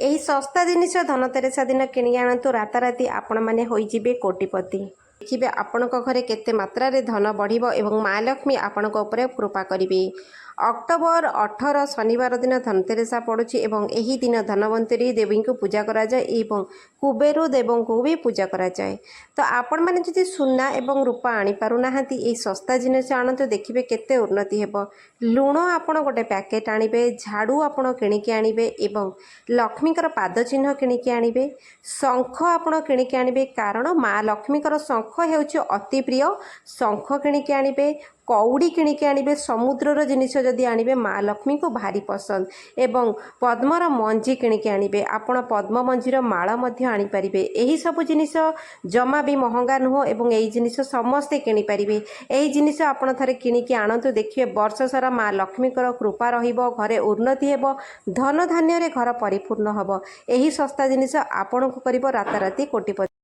ଏହି ଶସ୍ତା ଜିନିଷ ଧନତେରସା ଦିନ କିଣି ଆଣନ୍ତୁ। ରାତାରାତି ଆପଣମାନେ ହୋଇଯିବେ କୋଟିପତି। ଦେଖିବେ ଆପଣଙ୍କ ଘରେ କେତେ ମାତ୍ରାରେ ଧନ ବଢ଼ିବ ଏବଂ ମା ଲକ୍ଷ୍ମୀ ଆପଣଙ୍କ ଉପରେ କୃପା କରିବେ। ଅକ୍ଟୋବର 18 ଶନିବାର ଦିନ ଧନତେରସା ପଡ଼ୁଛି ଏବଂ ଏହି ଦିନ ଧନବନ୍ତରୀ ଦେବୀଙ୍କୁ ପୂଜା କରାଯାଏ ଏବଂ କୁବେର ଦେବଙ୍କୁ ବି ପୂଜା କରାଯାଏ। ତ ଆପଣମାନେ ଯଦି ସୁନା ଏବଂ ରୂପା ଆଣିପାରୁନାହାନ୍ତି, ଏହି ଶସ୍ତା ଜିନିଷ ଆଣନ୍ତୁ। ଦେଖିବେ କେତେ ଉନ୍ନତି ହେବ। ଲୁଣ ଆପଣ ଗୋଟେ ପ୍ୟାକେଟ୍ ଆଣିବେ, ଝାଡ଼ୁ ଆପଣ କିଣିକି ଆଣିବେ ଏବଂ ଲକ୍ଷ୍ମୀଙ୍କର ପାଦ ଚିହ୍ନ କିଣିକି ଆଣିବେ। ଶଙ୍ଖ ଆପଣ କିଣିକି ଆଣିବେ, କାରଣ ମା ଲକ୍ଷ୍ମୀଙ୍କର ଶଙ୍ଖ ହେଉଛି ଅତି ପ୍ରିୟ। ଶଙ୍ଖ କିଣିକି ଆଣିବେ, କଉଡ଼ି କିଣିକି ଆଣିବେ। ସମୁଦ୍ରର ଜିନିଷ ଯଦି ଆଣିବେ ମା ଲକ୍ଷ୍ମୀଙ୍କୁ ଭାରି ପସନ୍ଦ। ଏବଂ ପଦ୍ମର ମଞ୍ଜି କିଣିକି ଆଣିବେ। ଆପଣ ପଦ୍ମ ମଞ୍ଜିର ମାଳ ମଧ୍ୟ ଆଣିପାରିବେ। ଏହିସବୁ ଜିନିଷ ଜମା ବି ମହଙ୍ଗା ନୁହଁ ଏବଂ ଏହି ଜିନିଷ ସମସ୍ତେ କିଣିପାରିବେ। ଏହି ଜିନିଷ ଆପଣ ଥରେ କିଣିକି ଆଣନ୍ତୁ। ଦେଖିବେ ବର୍ଷ ସାରା ମା ଲକ୍ଷ୍ମୀଙ୍କର କୃପା ରହିବ, ଘରେ ଉନ୍ନତି ହେବ, ଧନ ଧାନ୍ୟରେ ଘର ପରିପୂର୍ଣ୍ଣ ହେବ। ଏହି ଶସ୍ତା ଜିନିଷ ଆପଣଙ୍କୁ କରିବ ରାତାରାତି କୋଟିପତି।